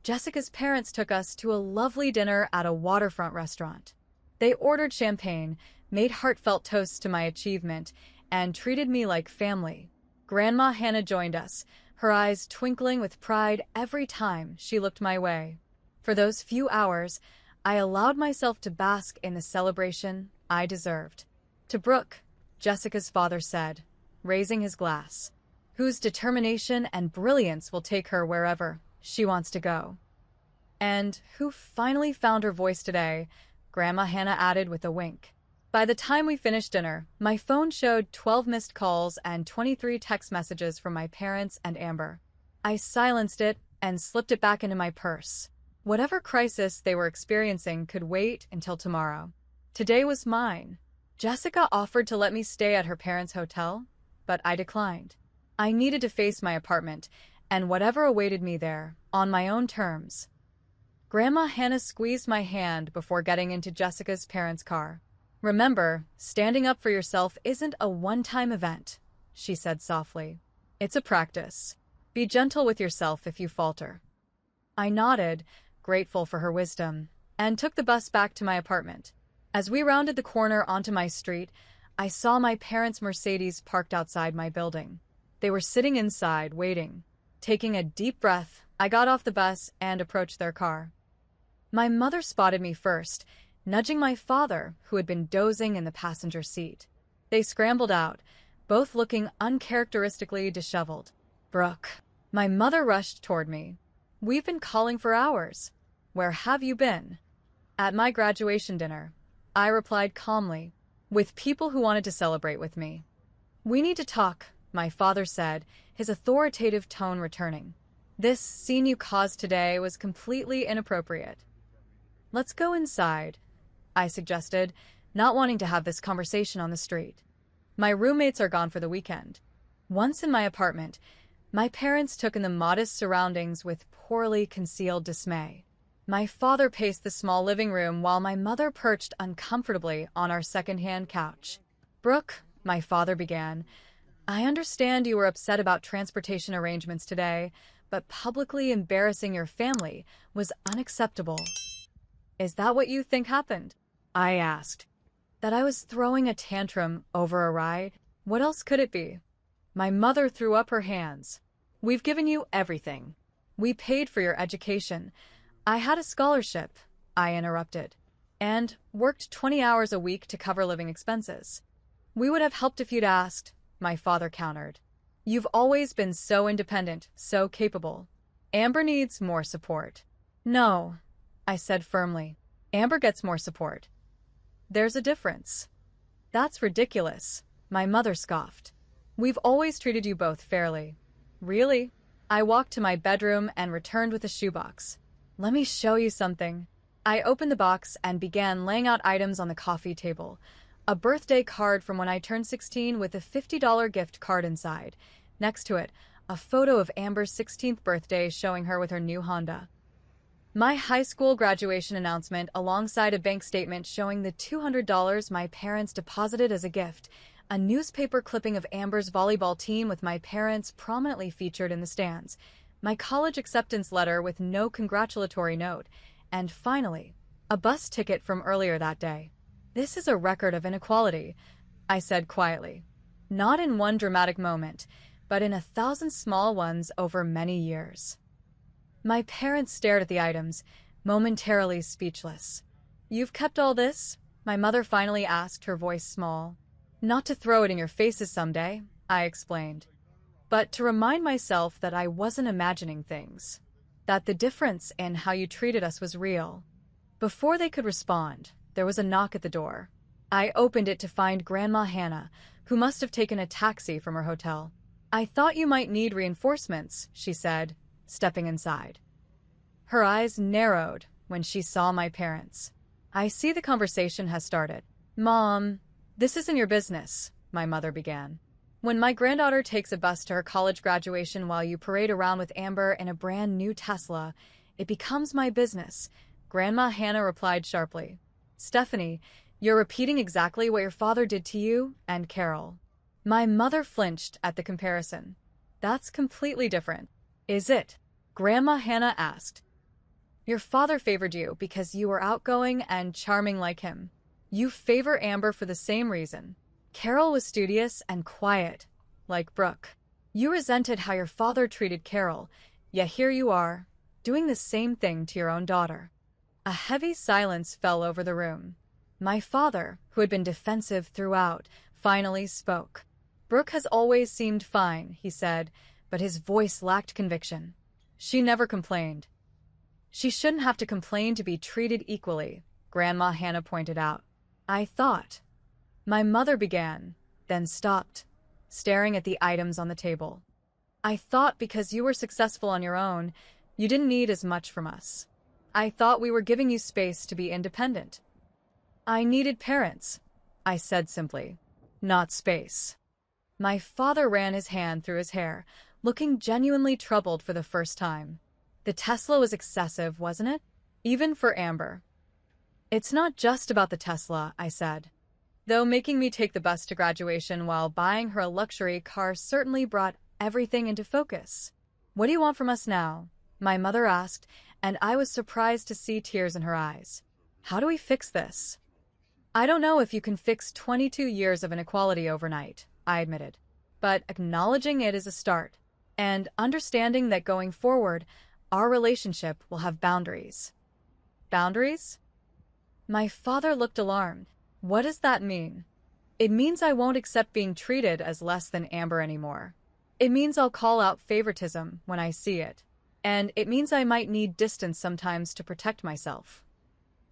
Jessica's parents took us to a lovely dinner at a waterfront restaurant. They ordered champagne, made heartfelt toasts to my achievement, and treated me like family. Grandma Hannah joined us, her eyes twinkling with pride every time she looked my way. For those few hours, I allowed myself to bask in the celebration I deserved. To Brooke, Jessica's father said, raising his glass, whose determination and brilliance will take her wherever she wants to go. And who finally found her voice today, Grandma Hannah added with a wink. By the time we finished dinner, my phone showed 12 missed calls and 23 text messages from my parents and Amber. I silenced it and slipped it back into my purse. Whatever crisis they were experiencing could wait until tomorrow. Today was mine. Jessica offered to let me stay at her parents' hotel, but I declined. I needed to face my apartment, and whatever awaited me there, on my own terms. Grandma Hannah squeezed my hand before getting into Jessica's parents' car. Remember, standing up for yourself isn't a one-time event, she said softly. It's a practice. Be gentle with yourself if you falter. I nodded, grateful for her wisdom, and took the bus back to my apartment. As we rounded the corner onto my street, I saw my parents' Mercedes parked outside my building. They were sitting inside, waiting. Taking a deep breath, I got off the bus and approached their car. My mother spotted me first, nudging my father, who had been dozing in the passenger seat. They scrambled out, both looking uncharacteristically disheveled. Brooke. My mother rushed toward me. We've been calling for hours. Where have you been? At my graduation dinner, I replied calmly, with people who wanted to celebrate with me. We need to talk, my father said, his authoritative tone returning. This scene you caused today was completely inappropriate. Let's go inside, I suggested, not wanting to have this conversation on the street. My roommates are gone for the weekend. Once in my apartment, my parents took in the modest surroundings with poorly concealed dismay. My father paced the small living room while my mother perched uncomfortably on our second-hand couch. Brooke, my father began, I understand you were upset about transportation arrangements today, but publicly embarrassing your family was unacceptable. Is that what you think happened? I asked. That I was throwing a tantrum over a ride? What else could it be? My mother threw up her hands. We've given you everything. We paid for your education. I had a scholarship, I interrupted, and worked 20 hours a week to cover living expenses. We would have helped if you'd asked, my father countered. You've always been so independent, so capable. Amber needs more support. No, I said firmly. Amber gets more support. There's a difference. That's ridiculous, my mother scoffed. We've always treated you both fairly. Really? I walked to my bedroom and returned with a shoebox. Let me show you something. I opened the box and began laying out items on the coffee table. A birthday card from when I turned 16 with a $50 gift card inside. Next to it, a photo of Amber's 16th birthday showing her with her new Honda. My high school graduation announcement alongside a bank statement showing the $200 my parents deposited as a gift, a newspaper clipping of Amber's volleyball team with my parents prominently featured in the stands, my college acceptance letter with no congratulatory note, and finally, a bus ticket from earlier that day. This is a record of inequality, I said quietly. Not in one dramatic moment, but in 1,000 small ones over many years. My parents stared at the items, momentarily speechless. You've kept all this? My mother finally asked, her voice small. Not to throw it in your faces someday, I explained, but to remind myself that I wasn't imagining things, that the difference in how you treated us was real. Before they could respond, there was a knock at the door. I opened it to find Grandma Hannah, who must have taken a taxi from her hotel. I thought you might need reinforcements, she said, stepping inside. Her eyes narrowed when she saw my parents. I see the conversation has started. Mom, this isn't your business, my mother began. When my granddaughter takes a bus to her college graduation while you parade around with Amber in a brand new Tesla, it becomes my business, Grandma Hannah replied sharply. Stephanie, you're repeating exactly what your father did to you and Carol. My mother flinched at the comparison. That's completely different. Is it? Grandma Hannah asked. Your father favored you because you were outgoing and charming like him. You favor Amber for the same reason. Carol was studious and quiet, like Brooke. You resented how your father treated Carol, yet here you are, doing the same thing to your own daughter. A heavy silence fell over the room. My father, who had been defensive throughout, finally spoke. Brooke has always seemed fine, he said, but his voice lacked conviction. She never complained. She shouldn't have to complain to be treated equally, Grandma Hannah pointed out. I thought. My mother began, then stopped, staring at the items on the table. I thought because you were successful on your own, you didn't need as much from us. I thought we were giving you space to be independent. I needed parents, I said simply, not space. My father ran his hand through his hair, looking genuinely troubled for the first time. The Tesla was excessive, wasn't it? Even for Amber. It's not just about the Tesla, I said. Though making me take the bus to graduation while buying her a luxury car certainly brought everything into focus. What do you want from us now? My mother asked, and I was surprised to see tears in her eyes. How do we fix this? I don't know if you can fix 22 years of inequality overnight, I admitted, but acknowledging it is a start, and understanding that going forward, our relationship will have boundaries. Boundaries? My father looked alarmed. What does that mean? It means I won't accept being treated as less than Amber anymore. It means I'll call out favoritism when I see it. And it means I might need distance sometimes to protect myself.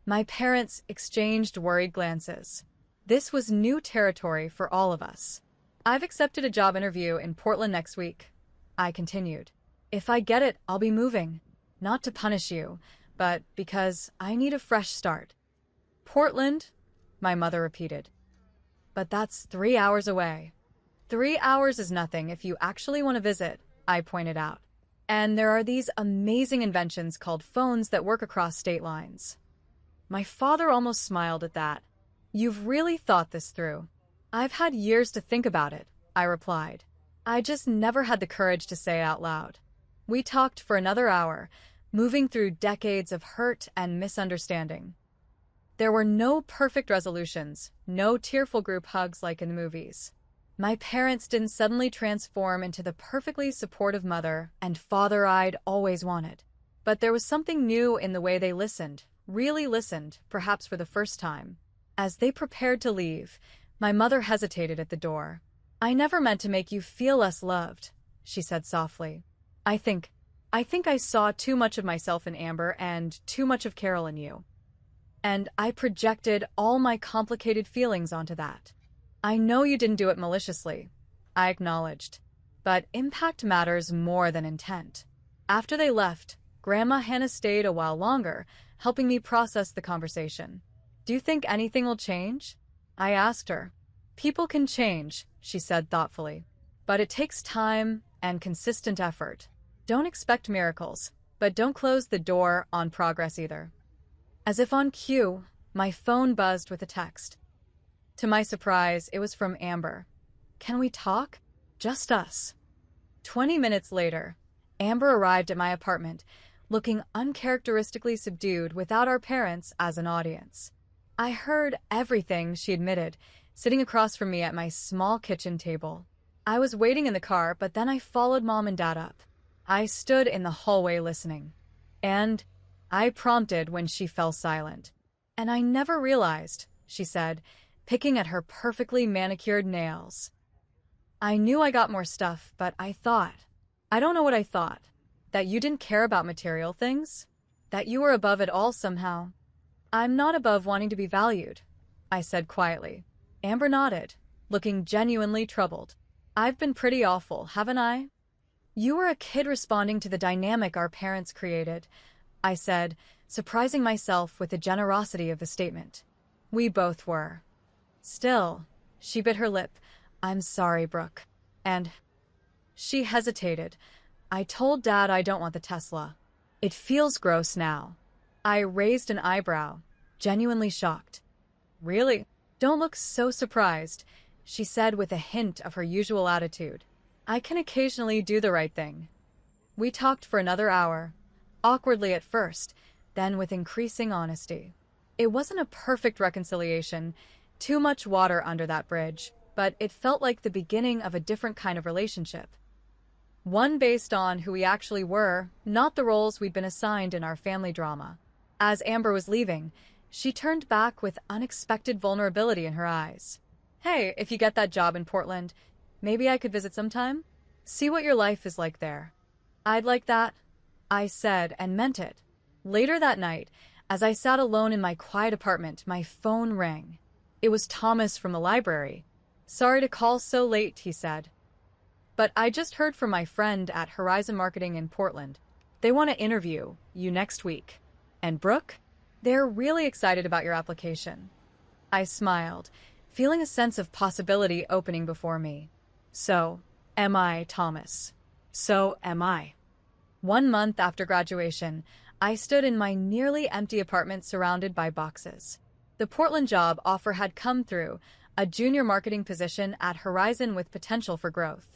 My parents exchanged worried glances. This was new territory for all of us. I've accepted a job interview in Portland next week, I continued. If I get it, I'll be moving. Not to punish you, but because I need a fresh start. Portland, my mother repeated. But that's 3 hours away. 3 hours is nothing if you actually want to visit, I pointed out. And there are these amazing inventions called phones that work across state lines. My father almost smiled at that. You've really thought this through. I've had years to think about it, I replied. I just never had the courage to say it out loud. We talked for another hour, moving through decades of hurt and misunderstanding. There were no perfect resolutions, no tearful group hugs like in the movies. My parents didn't suddenly transform into the perfectly supportive mother and father I'd always wanted. But there was something new in the way they listened, really listened, perhaps for the first time. As they prepared to leave, my mother hesitated at the door. "I never meant to make you feel less loved," she said softly. I think I saw too much of myself in Amber and too much of Carol in you. And I projected all my complicated feelings onto that. I know you didn't do it maliciously, I acknowledged. But impact matters more than intent. After they left, Grandma Hannah stayed a while longer, helping me process the conversation. "Do you think anything will change?" I asked her. "People can change," she said thoughtfully. "But it takes time and consistent effort. Don't expect miracles, but don't close the door on progress either." As if on cue, my phone buzzed with a text. To my surprise, it was from Amber. "Can we talk? Just us." 20 minutes later, Amber arrived at my apartment, looking uncharacteristically subdued without our parents as an audience. I heard everything, she admitted, sitting across from me at my small kitchen table. I was waiting in the car, but then I followed Mom and Dad up. I stood in the hallway listening. And I prompted when she fell silent. "And I never realized," she said, picking at her perfectly manicured nails. "I knew I got more stuff, but I don't know what I thought. That you didn't care about material things? That you were above it all somehow?" "I'm not above wanting to be valued," I said quietly. Amber nodded, looking genuinely troubled. "I've been pretty awful, haven't I?" "You were a kid responding to the dynamic our parents created," I said, surprising myself with the generosity of the statement. "We both were." "Still," she bit her lip, "I'm sorry, Brooke." And she hesitated. "I told Dad I don't want the Tesla. It feels gross now." I raised an eyebrow, genuinely shocked. "Really? Don't look so surprised," she said with a hint of her usual attitude. "I can occasionally do the right thing." We talked for another hour, awkwardly at first, then with increasing honesty. It wasn't a perfect reconciliation, too much water under that bridge, but it felt like the beginning of a different kind of relationship. One based on who we actually were, not the roles we'd been assigned in our family drama. As Amber was leaving, she turned back with unexpected vulnerability in her eyes. "Hey, if you get that job in Portland, maybe I could visit sometime? See what your life is like there." "I'd like that," I said, and meant it. Later that night, as I sat alone in my quiet apartment, my phone rang. It was Thomas from the library. "Sorry to call so late," he said. "But I just heard from my friend at Horizon Marketing in Portland. They want to interview you next week. And Brooke, they're really excited about your application." I smiled, feeling a sense of possibility opening before me. So am I, Thomas. So am I. 1 month after graduation, I stood in my nearly empty apartment surrounded by boxes. The Portland job offer had come through, a junior marketing position at Horizon with potential for growth.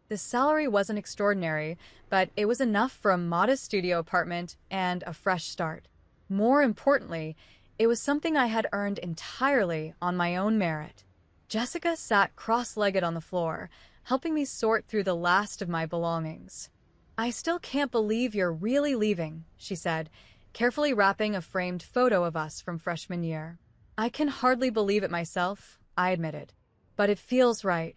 The salary wasn't extraordinary, but it was enough for a modest studio apartment and a fresh start. More importantly, it was something I had earned entirely on my own merit. Jessica sat cross-legged on the floor, helping me sort through the last of my belongings. "I still can't believe you're really leaving," she said, carefully wrapping a framed photo of us from freshman year. "I can hardly believe it myself," I admitted, "but it feels right."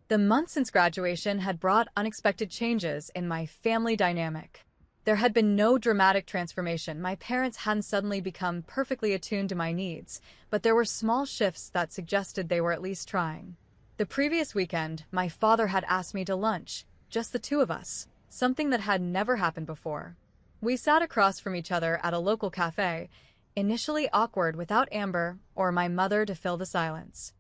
The months since graduation had brought unexpected changes in my family dynamic. There had been no dramatic transformation. My parents hadn't suddenly become perfectly attuned to my needs, but there were small shifts that suggested they were at least trying. The previous weekend, my father had asked me to lunch, just the two of us, something that had never happened before. We sat across from each other at a local cafe, initially awkward without Amber or my mother to fill the silence.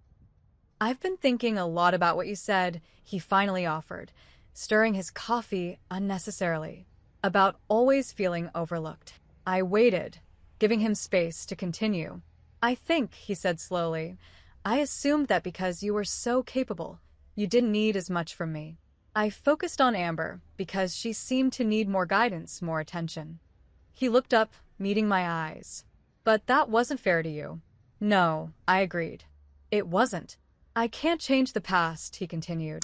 "I've been thinking a lot about what you said," he finally offered, stirring his coffee unnecessarily, "about always feeling overlooked." I waited, giving him space to continue. "I think," he said slowly, "I assumed that because you were so capable, You didn't need as much from me. I focused on Amber because she seemed to need more guidance, more attention. He looked up, meeting my eyes. But that wasn't fair to you. No, I agreed. It wasn't. I can't change the past, he continued.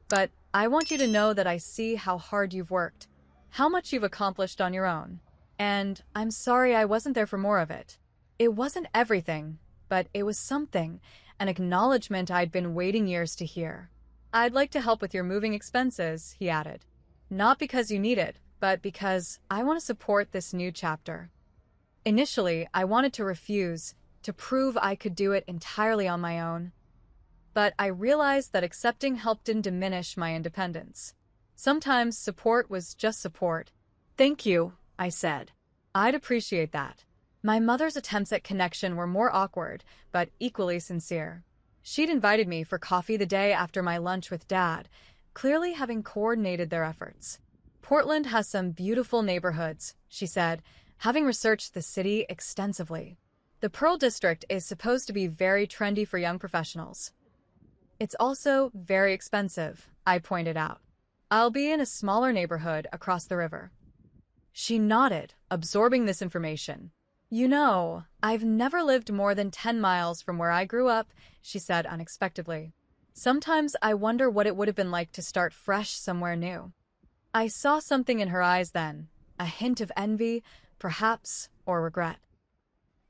But I want you to know that I see how hard you've worked, how much you've accomplished on your own. And I'm sorry I wasn't there for more of it. It wasn't everything, but it was something, an acknowledgement I'd been waiting years to hear. I'd like to help with your moving expenses, he added. Not because you need it, but because I want to support this new chapter. Initially, I wanted to refuse, to prove I could do it entirely on my own. But I realized that accepting help didn't diminish my independence. Sometimes support was just support. Thank you, I said. I'd appreciate that. My mother's attempts at connection were more awkward, but equally sincere. She'd invited me for coffee the day after my lunch with Dad, clearly having coordinated their efforts. Portland has some beautiful neighborhoods, she said, having researched the city extensively. The Pearl District is supposed to be very trendy for young professionals. It's also very expensive, I pointed out. I'll be in a smaller neighborhood across the river. She nodded, absorbing this information. You know, I've never lived more than 10 miles from where I grew up, she said unexpectedly. Sometimes I wonder what it would have been like to start fresh somewhere new. I saw something in her eyes then, a hint of envy, perhaps, or regret.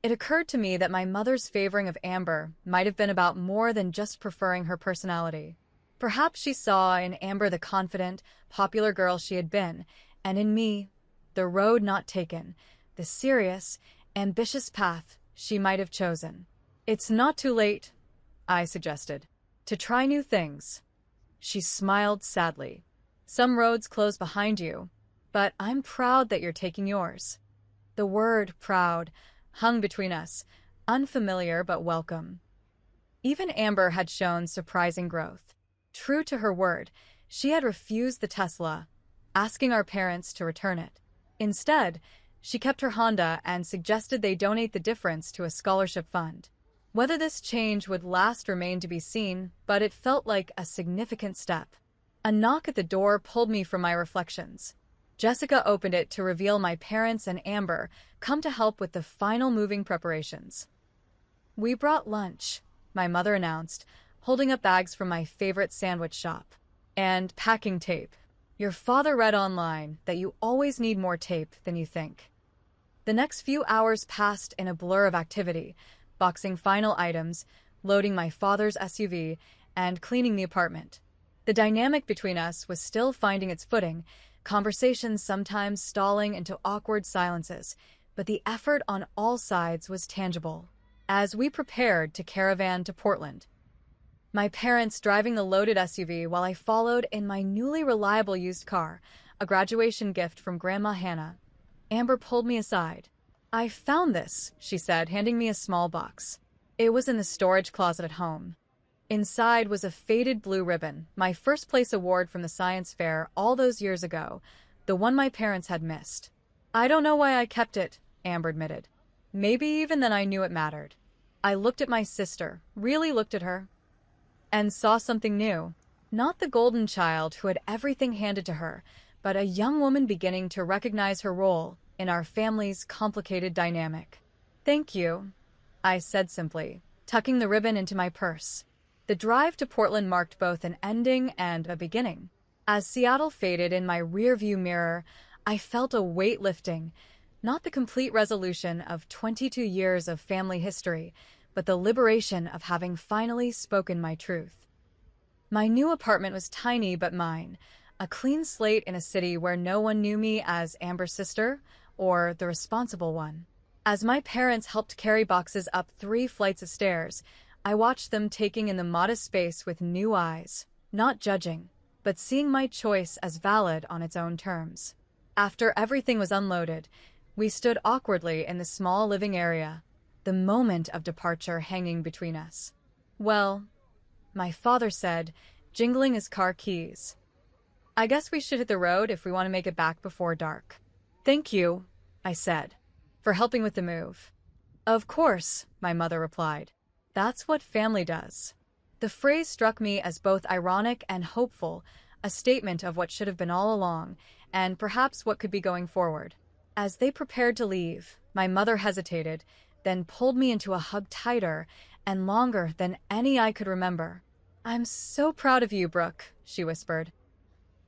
It occurred to me that my mother's favoring of Amber might have been about more than just preferring her personality. Perhaps she saw in Amber the confident, popular girl she had been, and in me, the road not taken, the serious, ambitious path she might have chosen. It's not too late, I suggested, to try new things. She smiled sadly. Some roads close behind you, but I'm proud that you're taking yours. The word proud hung between us, unfamiliar but welcome. Even Amber had shown surprising growth. True to her word, she had refused the Tesla, asking our parents to return it. Instead, she kept her Honda and suggested they donate the difference to a scholarship fund. Whether this change would last remained to be seen, but it felt like a significant step. A knock at the door pulled me from my reflections. Jessica opened it to reveal my parents and Amber come to help with the final moving preparations. We brought lunch, my mother announced, holding up bags from my favorite sandwich shop. And packing tape. Your father read online that you always need more tape than you think. The next few hours passed in a blur of activity, boxing final items, loading my father's SUV, and cleaning the apartment. The dynamic between us was still finding its footing, conversations sometimes stalling into awkward silences, but the effort on all sides was tangible. As we prepared to caravan to Portland, my parents driving the loaded SUV while I followed in my newly reliable used car, a graduation gift from Grandma Hannah. Amber pulled me aside. I found this, she said, handing me a small box. It was in the storage closet at home. Inside was a faded blue ribbon, my first place award from the science fair all those years ago, the one my parents had missed. I don't know why I kept it, Amber admitted. Maybe even then I knew it mattered. I looked at my sister, really looked at her, and saw something new. Not the golden child who had everything handed to her, but a young woman beginning to recognize her role in our family's complicated dynamic. Thank you, I said simply, tucking the ribbon into my purse. The drive to Portland marked both an ending and a beginning. As Seattle faded in my rearview mirror, I felt a weight lifting, not the complete resolution of 22 years of family history, but the liberation of having finally spoken my truth. My new apartment was tiny but mine, a clean slate in a city where no one knew me as Amber's sister or the responsible one. As my parents helped carry boxes up 3 flights of stairs, I watched them taking in the modest space with new eyes, not judging, but seeing my choice as valid on its own terms. After everything was unloaded, we stood awkwardly in the small living area, the moment of departure hanging between us. Well, my father said, jingling his car keys. I guess we should hit the road if we want to make it back before dark. Thank you, I said, for helping with the move. Of course, my mother replied. That's what family does. The phrase struck me as both ironic and hopeful, a statement of what should have been all along, and perhaps what could be going forward. As they prepared to leave, my mother hesitated, then pulled me into a hug tighter and longer than any I could remember. "I'm so proud of you, Brooke," she whispered.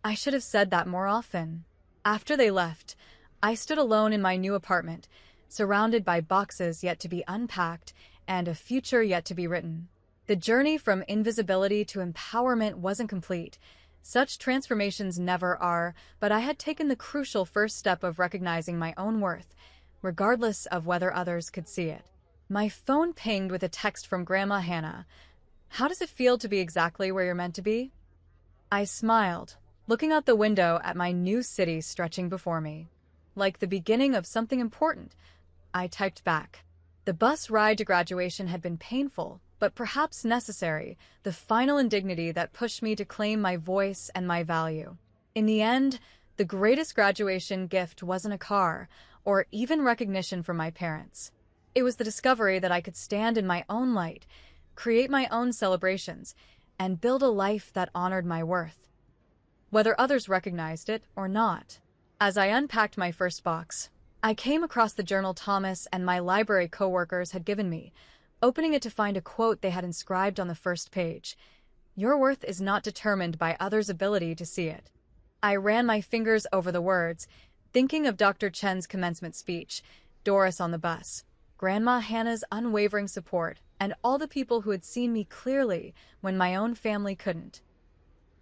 I should have said that more often. After they left, I stood alone in my new apartment, surrounded by boxes yet to be unpacked and a future yet to be written. The journey from invisibility to empowerment wasn't complete. Such transformations never are, but I had taken the crucial first step of recognizing my own worth, regardless of whether others could see it. My phone pinged with a text from Grandma Hannah. "How does it feel to be exactly where you're meant to be?" I smiled, looking out the window at my new city stretching before me. "Like the beginning of something important," I typed back. The bus ride to graduation had been painful, but perhaps necessary, the final indignity that pushed me to claim my voice and my value. In the end, the greatest graduation gift wasn't a car, or even recognition from my parents. It was the discovery that I could stand in my own light, create my own celebrations, and build a life that honored my worth, whether others recognized it or not. As I unpacked my first box, I came across the journal Thomas and my library coworkers had given me, opening it to find a quote they had inscribed on the first page. "Your worth is not determined by others' ability to see it." I ran my fingers over the words, thinking of Dr. Chen's commencement speech, Doris on the bus, Grandma Hannah's unwavering support, and all the people who had seen me clearly when my own family couldn't.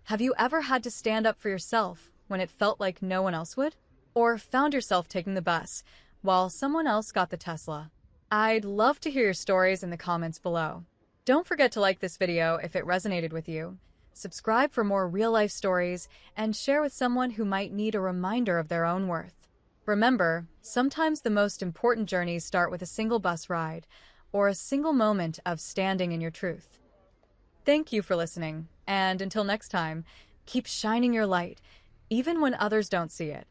Have you ever had to stand up for yourself when it felt like no one else would? Or found yourself taking the bus while someone else got the Tesla? I'd love to hear your stories in the comments below. Don't forget to like this video if it resonated with you, subscribe for more real-life stories, and share with someone who might need a reminder of their own worth. Remember, sometimes the most important journeys start with a single bus ride or a single moment of standing in your truth. Thank you for listening, and until next time, keep shining your light, even when others don't see it.